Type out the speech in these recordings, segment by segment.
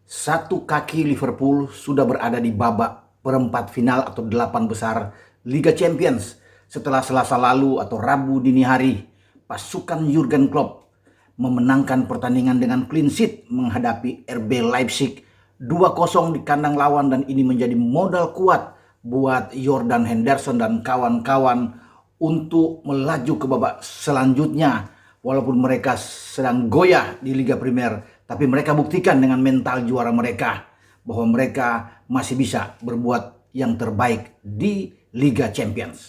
Satu kaki Liverpool sudah berada di babak perempat final atau 8 besar Liga Champions setelah Selasa lalu atau Rabu dini hari pasukan Jurgen Klopp memenangkan pertandingan dengan clean sheet menghadapi RB Leipzig 2-0 di kandang lawan, dan ini menjadi modal kuat buat Jordan Henderson dan kawan-kawan untuk melaju ke babak selanjutnya. Walaupun mereka sedang goyah di Liga Primer, tapi mereka buktikan dengan mental juara mereka bahwa mereka masih bisa berbuat yang terbaik di Liga Champions.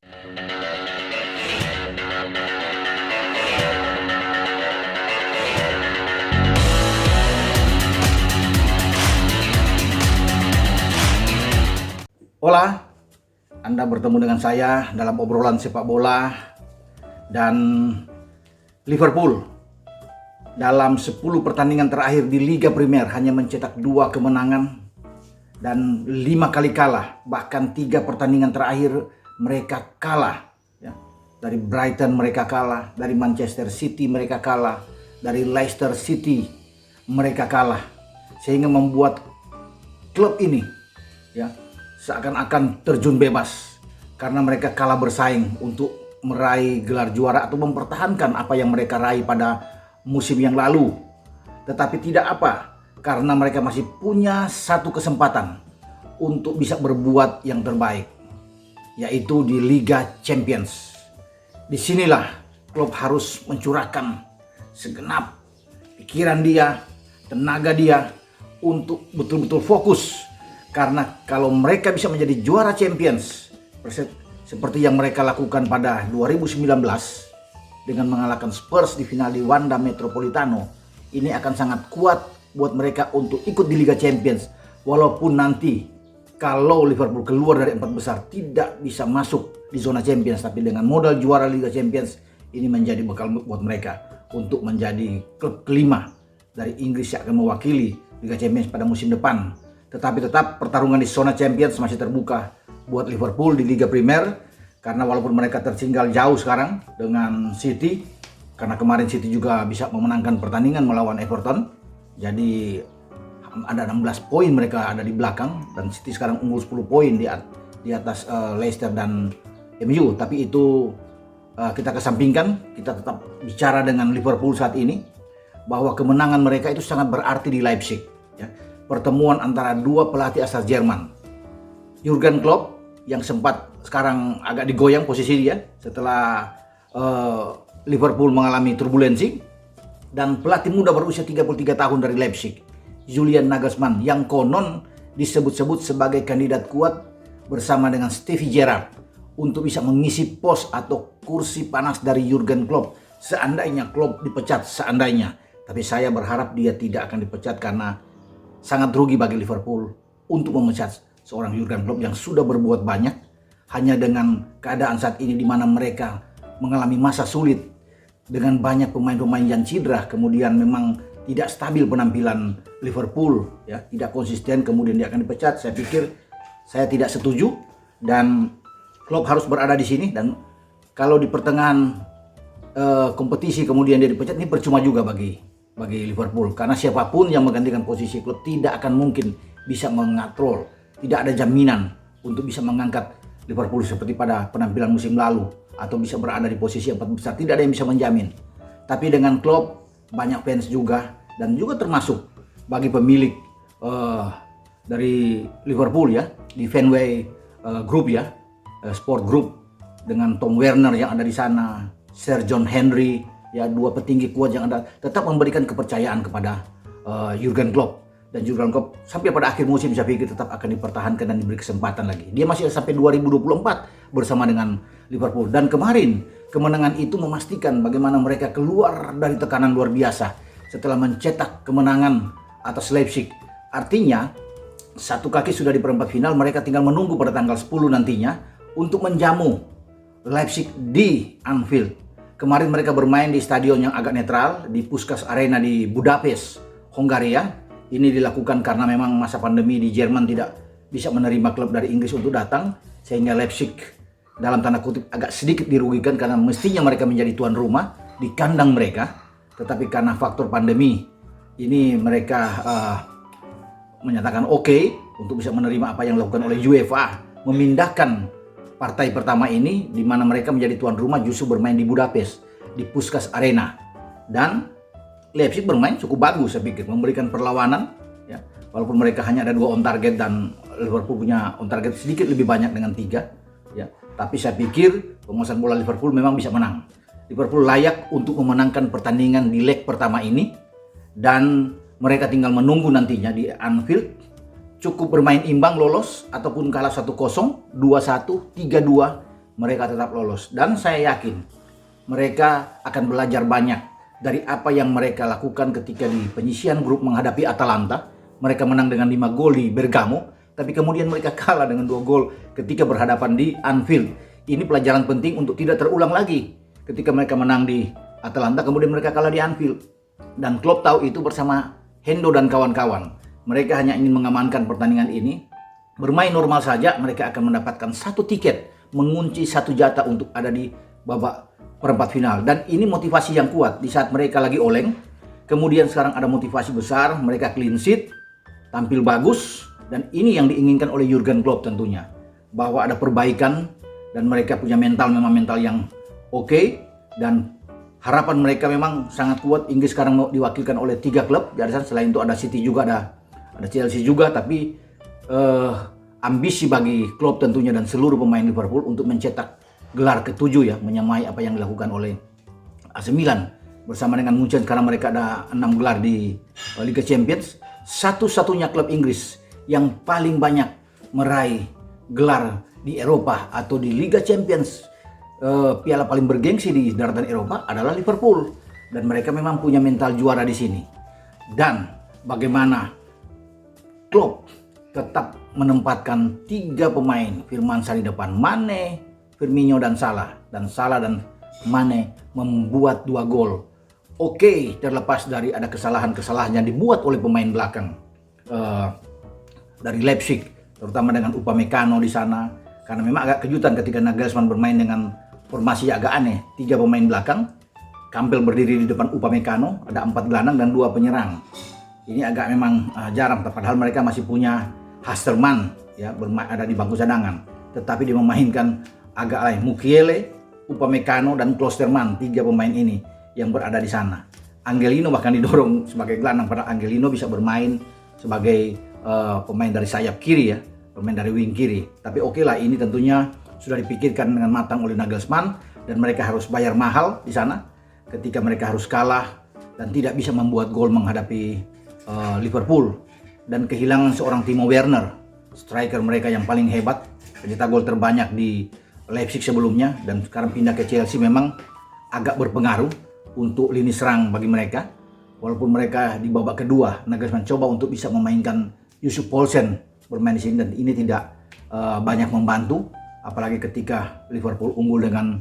Hola, Anda bertemu dengan saya dalam obrolan sepak bola. Dan Liverpool dalam 10 pertandingan terakhir di Liga Primer hanya mencetak 2 kemenangan dan 5 kali kalah. Bahkan 3 pertandingan terakhir mereka kalah. Dari Brighton mereka kalah, dari Manchester City mereka kalah, dari Leicester City mereka kalah. Sehingga membuat klub ini seakan-akan terjun bebas karena mereka kalah bersaing untuk meraih gelar juara atau mempertahankan apa yang mereka raih pada musim yang lalu. Tetapi tidak apa, karena mereka masih punya satu kesempatan untuk bisa berbuat yang terbaik, yaitu di Liga Champions. Disinilah klub harus mencurahkan segenap pikiran dia, tenaga dia untuk betul-betul fokus. Karena kalau mereka bisa menjadi juara Champions seperti yang mereka lakukan pada 2019 dengan mengalahkan Spurs di final di Wanda Metropolitano, ini akan sangat kuat buat mereka untuk ikut di Liga Champions. Walaupun nanti kalau Liverpool keluar dari 4 besar tidak bisa masuk di zona Champions, tapi dengan modal juara Liga Champions ini menjadi bekal buat mereka untuk menjadi klub kelima dari Inggris yang akan mewakili Liga Champions pada musim depan. Tetapi tetap pertarungan di zona Champions masih terbuka buat Liverpool di Liga Primer, karena walaupun mereka tertinggal jauh sekarang dengan City, karena kemarin City juga bisa memenangkan pertandingan melawan Everton, jadi ada 16 poin mereka ada di belakang, dan City sekarang unggul 10 poin di atas Leicester dan MU. Tapi itu kita kesampingkan, kita tetap bicara dengan Liverpool saat ini bahwa kemenangan mereka itu sangat berarti di Leipzig. Pertemuan antara dua pelatih asal Jerman, Jurgen Klopp yang sempat sekarang agak digoyang posisi dia setelah Liverpool mengalami turbulensi, dan pelatih muda berusia 33 tahun dari Leipzig, Julian Nagelsmann, yang konon disebut-sebut sebagai kandidat kuat bersama dengan Stevie Gerrard untuk bisa mengisi pos atau kursi panas dari Jurgen Klopp seandainya Klopp dipecat, seandainya. Tapi saya berharap dia tidak akan dipecat, karena sangat rugi bagi Liverpool untuk memecat seorang Jurgen Klopp yang sudah berbuat banyak hanya dengan keadaan saat ini di mana mereka mengalami masa sulit dengan banyak pemain-pemain yang cedera, kemudian memang tidak stabil penampilan Liverpool, tidak konsisten, kemudian dia akan dipecat. Saya pikir saya tidak setuju, dan Klopp harus berada di sini. Dan kalau di pertengahan kompetisi kemudian dia dipecat, ini percuma juga bagi Liverpool, karena siapapun yang menggantikan posisi Klopp tidak akan mungkin bisa mengatrol. Tidak ada jaminan untuk bisa mengangkat Liverpool seperti pada penampilan musim lalu atau bisa berada di posisi 4 besar. Tidak ada yang bisa menjamin. Tapi dengan Klopp, banyak fans juga, dan juga termasuk bagi pemilik dari Liverpool di Fenway Group Sport Group, dengan Tom Werner yang ada di sana, Sir John Henry, dua petinggi kuat yang ada, tetap memberikan kepercayaan kepada Jurgen Klopp. Dan Jurgen Klopp sampai pada akhir musim saya pikir tetap akan dipertahankan dan diberi kesempatan lagi. Dia masih sampai 2024 bersama dengan Liverpool. Dan kemarin kemenangan itu memastikan bagaimana mereka keluar dari tekanan luar biasa setelah mencetak kemenangan atas Leipzig. Artinya satu kaki sudah di perempat final, mereka tinggal menunggu pada tanggal 10 nantinya untuk menjamu Leipzig di Anfield. Kemarin mereka bermain di stadion yang agak netral, di Puskás Arena di Budapest, Hongaria. Ini dilakukan karena memang masa pandemi di Jerman tidak bisa menerima klub dari Inggris untuk datang, sehingga Leipzig dalam tanda kutip agak sedikit dirugikan karena mestinya mereka menjadi tuan rumah di kandang mereka. Tetapi karena faktor pandemi ini mereka menyatakan oke untuk bisa menerima apa yang dilakukan oleh UEFA, memindahkan partai pertama ini di mana mereka menjadi tuan rumah justru bermain di Budapest, di Puskás Arena. Dan Leipzig bermain cukup bagus saya pikir, memberikan perlawanan ya. Walaupun mereka hanya ada 2 on target dan Liverpool punya on target sedikit lebih banyak dengan 3 ya. Tapi saya pikir penguasaan bola Liverpool memang bisa menang. Liverpool layak untuk memenangkan pertandingan di leg pertama ini dan mereka tinggal menunggu nantinya di Anfield. Cukup bermain imbang lolos ataupun kalah 1-0, 2-1, 3-2 mereka tetap lolos. Dan saya yakin mereka akan belajar banyak dari apa yang mereka lakukan ketika di penyisian grup menghadapi Atalanta. Mereka menang dengan 5 gol di Bergamo, tapi kemudian mereka kalah dengan 2 gol ketika berhadapan di Anfield. Ini pelajaran penting untuk tidak terulang lagi. Ketika mereka menang di Atalanta, kemudian mereka kalah di Anfield. Dan Klopp tahu itu bersama Hendo dan kawan-kawan. Mereka hanya ingin mengamankan pertandingan ini. Bermain normal saja, mereka akan mendapatkan 1 tiket, mengunci 1 jatah untuk ada di babak perempat final. Dan ini motivasi yang kuat di saat mereka lagi oleng. Kemudian sekarang ada motivasi besar, mereka clean sheet, tampil bagus. Dan ini yang diinginkan oleh Jurgen Klopp tentunya. Bahwa ada perbaikan dan mereka punya mental yang oke. Dan harapan mereka memang sangat kuat. Inggris sekarang mau diwakilkan oleh 3 klub. Jadi selain itu ada City juga, ada Chelsea juga. Tapi ambisi bagi Klopp tentunya dan seluruh pemain Liverpool untuk mencetak gelar ke-7 ya, menyamai apa yang dilakukan oleh AC Milan bersama dengan Munchen. Karena mereka ada 6 gelar di Liga Champions, satu-satunya klub Inggris yang paling banyak meraih gelar di Eropa atau di Liga Champions, piala paling bergengsi di daratan Eropa adalah Liverpool. Dan mereka memang punya mental juara di sini. Dan bagaimana Klopp tetap menempatkan 3 pemain Firmansyah di depan, Mane, Firmino dan Salah. Dan Salah dan Mane membuat 2 gol. Oke, terlepas dari ada kesalahan-kesalahan yang dibuat oleh pemain belakang dari Leipzig, terutama dengan Upamecano di sana. Karena memang agak kejutan ketika Nagelsmann bermain dengan formasi agak aneh. 3 pemain belakang, Campbell berdiri di depan Upamecano, ada 4 gelandang dan 2 penyerang. Ini agak memang jarang, padahal mereka masih punya Hasterman ya, ada di bangku cadangan. Tetapi dia memainkan agak lain. Mukiele, Upamecano dan Klosterman, 3 pemain ini yang berada di sana. Angelino bahkan didorong sebagai gelandang, padahal Angelino bisa bermain sebagai pemain dari sayap kiri ya, pemain dari wing kiri. Tapi oke lah, ini tentunya sudah dipikirkan dengan matang oleh Nagelsmann dan mereka harus bayar mahal di sana ketika mereka harus kalah dan tidak bisa membuat gol menghadapi Liverpool dan kehilangan seorang Timo Werner, striker mereka yang paling hebat, pencetak gol terbanyak di Leipzig sebelumnya dan sekarang pindah ke Chelsea. Memang agak berpengaruh untuk lini serang bagi mereka. Walaupun mereka di babak kedua Nagelsmann coba untuk bisa memainkan Yusuf Poulsen bermain di sini dan ini tidak banyak membantu, apalagi ketika Liverpool unggul dengan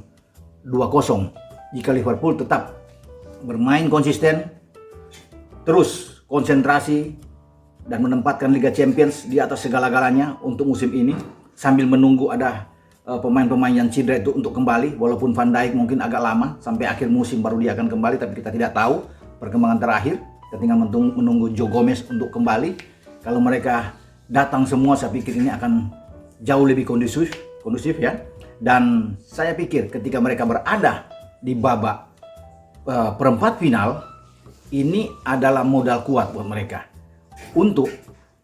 2-0. Jika Liverpool tetap bermain konsisten, terus konsentrasi dan menempatkan Liga Champions di atas segala-galanya untuk musim ini sambil menunggu ada pemain-pemain yang cedera itu untuk kembali. Walaupun Van Dijk mungkin agak lama sampai akhir musim baru dia akan kembali, tapi kita tidak tahu perkembangan terakhir. Kita tinggal menunggu Joe Gomez untuk kembali. Kalau mereka datang semua, saya pikir ini akan jauh lebih kondusif ya. Dan saya pikir ketika mereka berada di babak perempat final, ini adalah modal kuat buat mereka untuk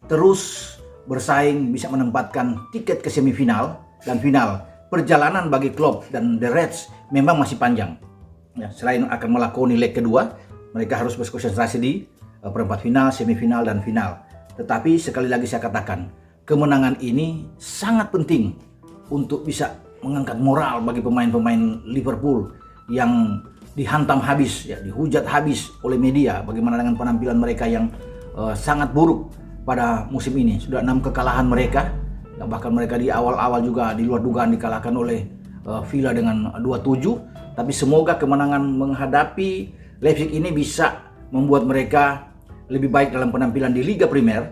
terus bersaing, bisa menempatkan tiket ke semifinal dan final. Perjalanan bagi Klopp dan The Reds memang masih panjang ya. Selain akan melakoni leg kedua, mereka harus berkonsentrasi di perempat final, semifinal dan final. Tetapi sekali lagi saya katakan, kemenangan ini sangat penting untuk bisa mengangkat moral bagi pemain-pemain Liverpool yang dihantam habis ya, dihujat habis oleh media. Bagaimana dengan penampilan mereka yang sangat buruk pada musim ini. Sudah 6 kekalahan mereka. Bahkan mereka di awal-awal juga di luar dugaan dikalahkan oleh Villa dengan 2-7. Tapi semoga kemenangan menghadapi Leipzig ini bisa membuat mereka lebih baik dalam penampilan di Liga Primer,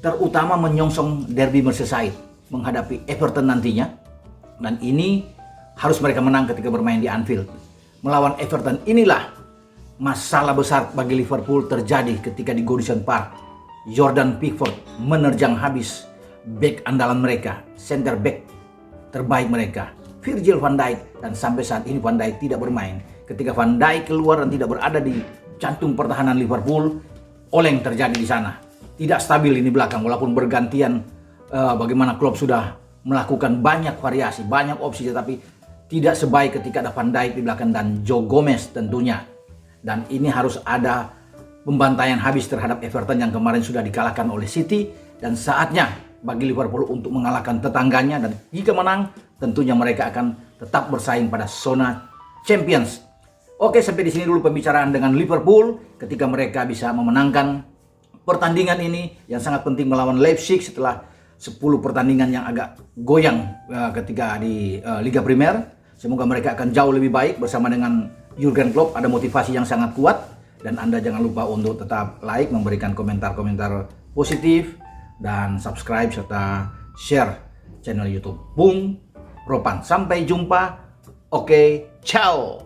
terutama menyongsong derby Merseyside menghadapi Everton nantinya. Dan ini harus mereka menang ketika bermain di Anfield. Melawan Everton inilah masalah besar bagi Liverpool terjadi ketika di Goodison Park Jordan Pickford menerjang habis back andalan mereka, center back terbaik mereka, Virgil van Dijk, dan sampai saat ini Van Dijk tidak bermain. Ketika Van Dijk keluar dan tidak berada di jantung pertahanan Liverpool, oleng terjadi di sana. Tidak stabil ini belakang, walaupun bergantian bagaimana Klopp sudah melakukan banyak variasi, banyak opsi, tetapi tidak sebaik ketika ada Van Dijk di belakang dan Joe Gomez tentunya. Dan ini harus ada pembantaian habis terhadap Everton yang kemarin sudah dikalahkan oleh City, dan saatnya bagi Liverpool untuk mengalahkan tetangganya, dan jika menang tentunya mereka akan tetap bersaing pada zona Champions. Oke, sampai di sini dulu pembicaraan dengan Liverpool ketika mereka bisa memenangkan pertandingan ini yang sangat penting melawan Leipzig setelah 10 pertandingan yang agak goyang ketika di Liga Primer. Semoga mereka akan jauh lebih baik bersama dengan Jurgen Klopp. Ada motivasi yang sangat kuat, dan Anda jangan lupa untuk tetap like, memberikan komentar-komentar positif, dan subscribe serta share channel YouTube Bung Ropan. Sampai jumpa. Oke, ciao.